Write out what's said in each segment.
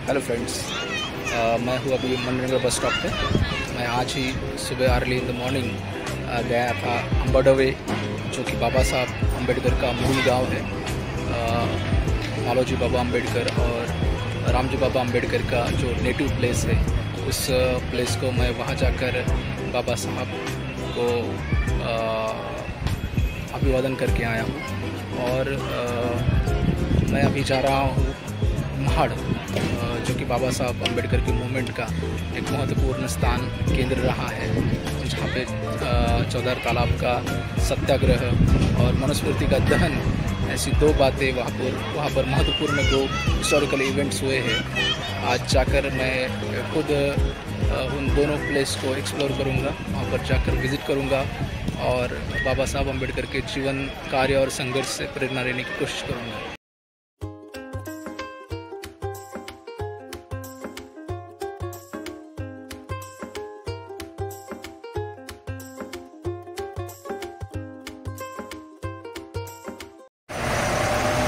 Hello friends, मैं हूँ अभी मनरेगा बस स्टॉप पे। मैं आज ही सुबह अर्ली इन द मॉर्निंग गया था अंबाडवे, जो कि बाबा साहब अम्बेडकर का मूल गांव है। मालोजी बाबा अम्बेडकर और रामजी बाबा अम्बेडकर का जो नेटिव प्लेस है, उस प्लेस को मैं वहाँ जाकर बाबा साहब को अभिवादन करके आया हूँ। और मैं अभी जा रहा हूँ महाड़, जो कि बाबा साहब अम्बेडकर के मूवमेंट का एक महत्वपूर्ण स्थान केंद्र रहा है, जहाँ पे चौदार तालाब का सत्याग्रह और मनुस्मृति का दहन, ऐसी दो बातें वहाँ पर महत्वपूर्ण दो हिस्टोरिकल इवेंट्स हुए हैं। आज जाकर मैं खुद उन दोनों प्लेस को एक्सप्लोर करूँगा, वहाँ पर जाकर विज़िट करूँगा और बाबा साहब अम्बेडकर के जीवन, कार्य और संघर्ष से प्रेरणा लेने की कोशिश करूँगा।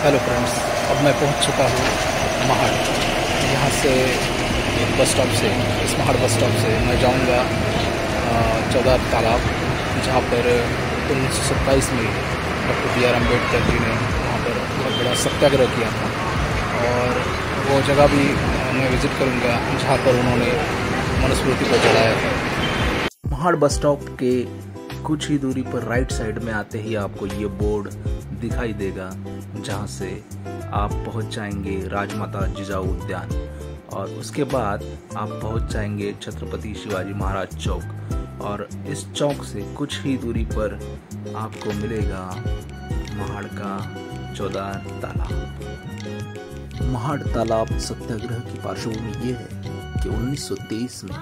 हेलो फ्रेंड्स, अब मैं पहुंच चुका हूँ महाड़। यहाँ से बस स्टॉप से, इस महाड़ बस स्टॉप से मैं जाऊँगा चौदार तालाब, जहाँ पर 1927 में डॉक्टर B.R. अम्बेडकर जी ने वहाँ पर बहुत बड़ा सत्याग्रह किया था। और वो जगह भी मैं विज़िट करूँगा जहाँ पर उन्होंने मनुस्मृति को जलाया था। महाड़ बस स्टॉप के कुछ ही दूरी पर राइट साइड में आते ही आपको ये बोर्ड दिखाई देगा, जहाँ से आप पहुँच जाएंगे राजमाता जिजाऊ उद्यान, और उसके बाद आप पहुँच जाएंगे छत्रपति शिवाजी महाराज चौक। और इस चौक से कुछ ही दूरी पर आपको मिलेगा महाड़ का चौदार तालाब। महाड़ तालाब सत्याग्रह की पार्श्वभूमि ये है कि 1923 में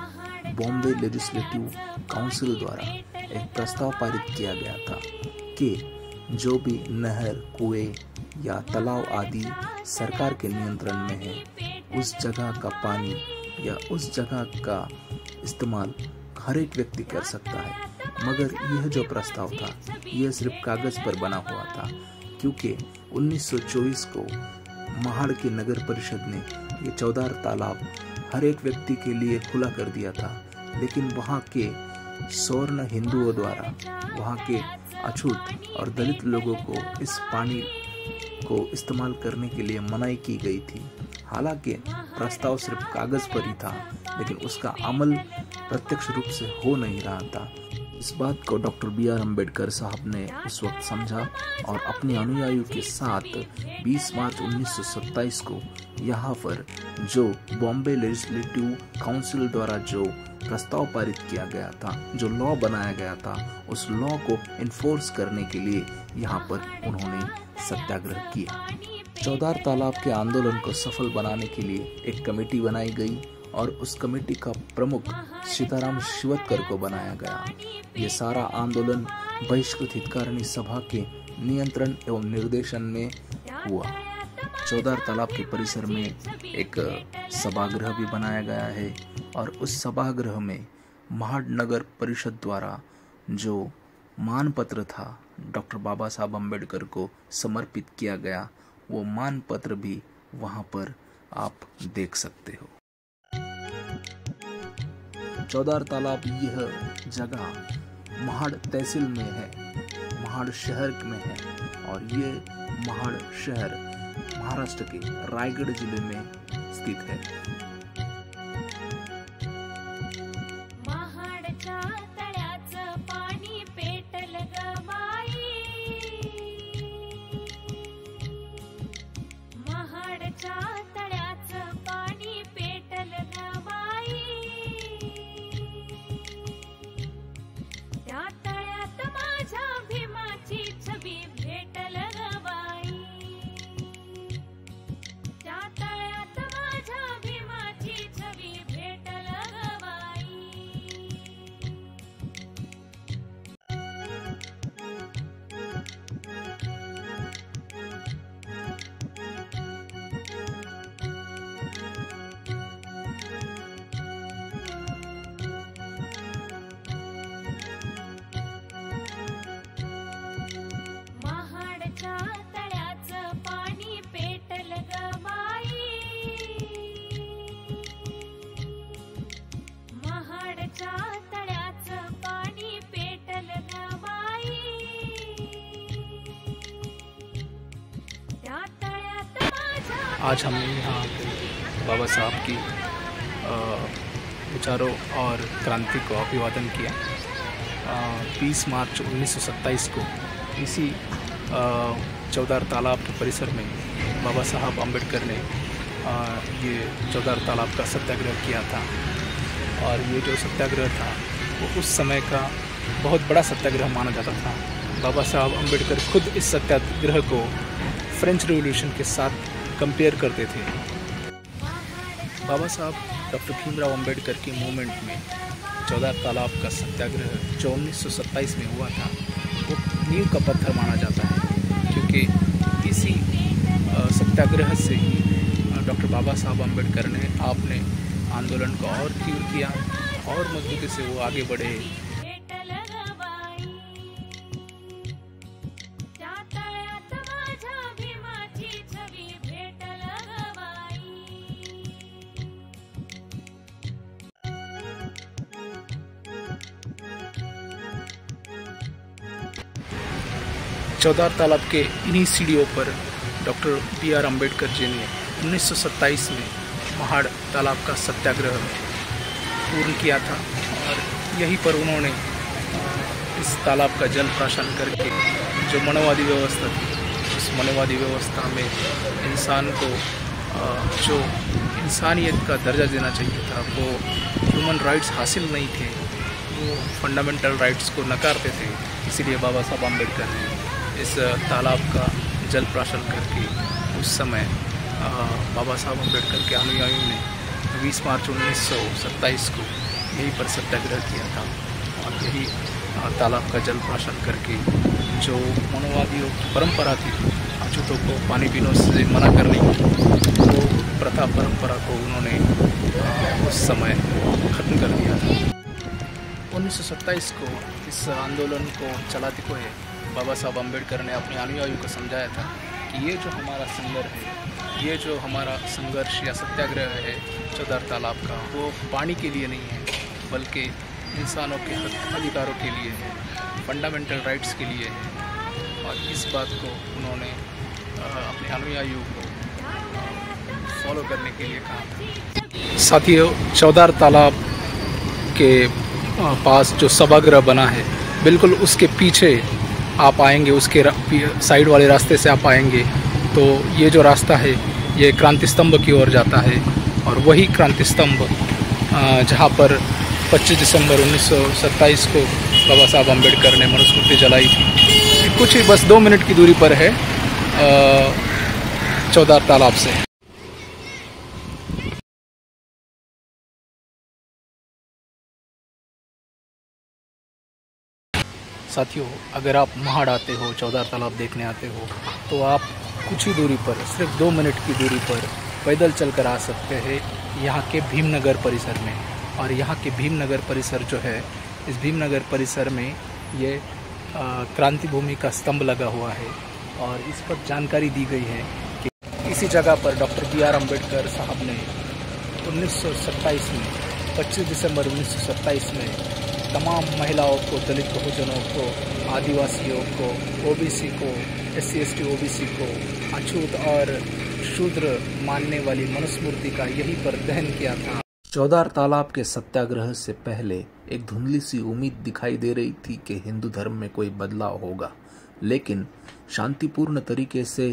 बॉम्बे लेजिस्लेटिव काउंसिल द्वारा एक प्रस्ताव पारित किया गया था कि जो भी नहर, कुएं या तालाब आदि सरकार के नियंत्रण में है, उस जगह का पानी या उस जगह का इस्तेमाल हर एक व्यक्ति कर सकता है। मगर यह जो प्रस्ताव था, यह सिर्फ कागज पर बना हुआ था, क्योंकि 1924 को महाड़ की नगर परिषद ने ये चौदार तालाब हर एक व्यक्ति के लिए खुला कर दिया था। लेकिन वहाँ के सवर्ण हिंदुओं द्वारा वहाँ के अछूत और दलित लोगों को इस पानी को इस्तेमाल करने के लिए मनाही की गई थी। हालांकि प्रस्ताव सिर्फ कागज पर ही था, लेकिन उसका अमल प्रत्यक्ष रूप से हो नहीं रहा था। इस बात को डॉक्टर B.R. अम्बेडकर साहब ने उस वक्त समझा और अपने अनुयायियों के साथ 20 मार्च 1927 को यहाँ पर जो बॉम्बे लेजिस्लेटिव काउंसिल द्वारा जो प्रस्ताव पारित किया गया था, जो लॉ बनाया गया था, उस लॉ को इन्फोर्स करने के लिए यहाँ पर उन्होंने सत्याग्रह किया। चौदार तालाब के आंदोलन को सफल बनाने के लिए एक कमेटी बनाई गई और उस कमेटी का प्रमुख सीताराम शिवतकर को बनाया गया। ये सारा आंदोलन बहिष्कृत हितकारिणी सभा के नियंत्रण एवं निर्देशन में हुआ। चौदार तालाब के परिसर में एक सभागृह भी बनाया गया है और उस सभागृह में महाड़ नगर परिषद द्वारा जो मानपत्र था डॉक्टर बाबा साहब अम्बेडकर को समर्पित किया गया, वो मानपत्र भी वहाँ पर आप देख सकते हो। चौदार तालाब यह जगह महाड़ तहसील में है, महाड़ शहर में है, और ये महाड़ शहर महाराष्ट्र के रायगढ़ जिले में स्थित है। आज हमने यहाँ बाबा साहब की विचारों और क्रांति को अभिवादन किया। 20 मार्च 1927 को इसी चौदार तालाब के परिसर में बाबा साहब अम्बेडकर ने ये चौदार तालाब का सत्याग्रह किया था। और ये जो सत्याग्रह था वो उस समय का बहुत बड़ा सत्याग्रह माना जाता था। बाबा साहब अम्बेडकर खुद इस सत्याग्रह को फ्रेंच रिवॉल्यूशन के साथ कंपेयर करते थे। बाबा साहब डॉक्टर भीमराव अम्बेडकर की मूवमेंट में चौदार तालाब का सत्याग्रह जो 1927 में हुआ था वो नींव का पत्थर माना जाता है, क्योंकि इसी सत्याग्रह से ही डॉक्टर बाबा साहब अम्बेडकर ने आपने आंदोलन को और तीव्र किया और मजबूती से वो आगे बढ़े। चौदार तालाब के इन्हीं सीढ़ियों पर डॉक्टर B.R. अम्बेडकर जी ने 1927 में महाड़ तालाब का सत्याग्रह पूर्ण किया था। और यहीं पर उन्होंने इस तालाब का जल प्राशन करके जो मनोवादी व्यवस्था थी, उस मनोवादी व्यवस्था में इंसान को जो इंसानियत का दर्जा देना चाहिए था, वो ह्यूमन राइट्स हासिल नहीं थे, वो फंडामेंटल राइट्स को नकारते थे। इसीलिए बाबा साहब अम्बेडकर ने इस तालाब का जल प्राशन करके उस समय बाबा साहब अम्बेडकर के अनुयायियों ने 20 मार्च 1927 को यहीं पर सत्याग्रह किया था। और यही तालाब का जल प्राशन करके जो मनोवादियों की परंपरा थी, अछूतों को पानी पीने से मना करने की, वो प्रथा परंपरा को उन्होंने उस समय ख़त्म कर दिया था। 1927 को इस आंदोलन को चलाते हुए बाबा साहब अम्बेडकर ने अपने अनुयायियों को समझाया था कि ये जो हमारा संघर्ष है, ये जो हमारा संघर्ष या सत्याग्रह है चौदार तालाब का, वो पानी के लिए नहीं है, बल्कि इंसानों के हक अधिकारों के लिए है, फंडामेंटल राइट्स के लिए है। और इस बात को उन्होंने अपने अनुयायियों को फॉलो करने के लिए कहा। साथियों, चौदार तालाब के पास जो सभागृह बना है, बिल्कुल उसके पीछे आप आएंगे, उसके साइड वाले रास्ते से आप आएंगे तो ये जो रास्ता है ये क्रांति स्तंभ की ओर जाता है। और वही क्रांति स्तंभ जहाँ पर 25 दिसंबर 1927 को बाबा साहब अम्बेडकर ने मनुस्मृति जलाई थी, कुछ ही बस 2 मिनट की दूरी पर है चौदार तालाब से। साथियों, अगर आप महाड़ आते हो, चौदार तालाब देखने आते हो, तो आप कुछ ही दूरी पर, सिर्फ 2 मिनट की दूरी पर पैदल चलकर आ सकते हैं यहाँ के भीमनगर परिसर में। और यहाँ के भीमनगर परिसर जो है, इस भीमनगर परिसर में ये क्रांति भूमि का स्तंभ लगा हुआ है। और इस पर जानकारी दी गई है कि इसी जगह पर डॉक्टर B.R. अम्बेडकर साहब ने 1927 में, 25 दिसंबर 1927 में तमाम महिलाओं को, दलित बहुजनों को, आदिवासियों को, OBC को, SC ST OBC को अछूत और शूद्र मानने वाली मनुस्मृति का यहीं पर दहन किया था। चौदार तालाब के सत्याग्रह से पहले एक धुंधली सी उम्मीद दिखाई दे रही थी कि हिंदू धर्म में कोई बदलाव होगा, लेकिन शांतिपूर्ण तरीके से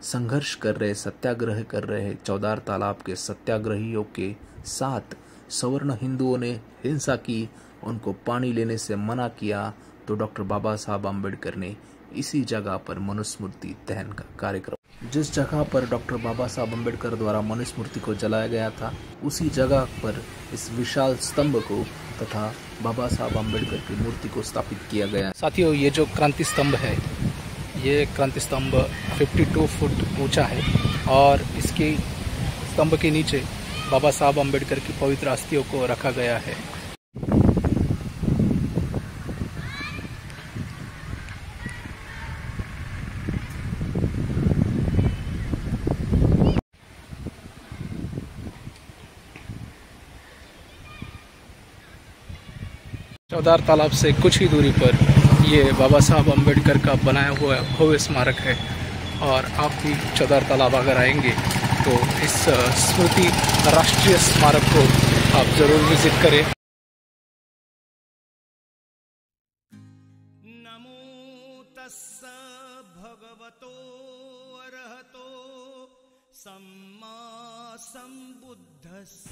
संघर्ष कर रहे, सत्याग्रह कर रहे चौदार तालाब के सत्याग्रहियों के साथ सवर्ण हिंदुओं ने हिंसा की, उनको पानी लेने से मना किया। तो डॉक्टर बाबा साहब अम्बेडकर ने इसी जगह पर मनुस्मृति दहन का कार्यक्रम, जिस जगह पर डॉक्टर बाबा साहब अम्बेडकर द्वारा मनुस्मृति को जलाया गया था, उसी जगह पर इस विशाल स्तंभ को तथा बाबा साहब अम्बेडकर की मूर्ति को स्थापित किया गया। साथियों, ये जो क्रांति स्तंभ है, ये क्रांति स्तंभ 52 फुट ऊंचा है और इसके स्तंभ के नीचे बाबा साहब अम्बेडकर की पवित्र अस्थियों को रखा गया है। चौदार तालाब से कुछ ही दूरी पर ये बाबा साहब अम्बेडकर का बनाया हुआ भव्य स्मारक है। और आप भी चौदार तालाब अगर आएंगे तो इस स्मृति राष्ट्रीय स्मारक को आप जरूर विजिट करें। नमो तस्स भगवतो अरहतो सम्मा सम्बुद्धस्स।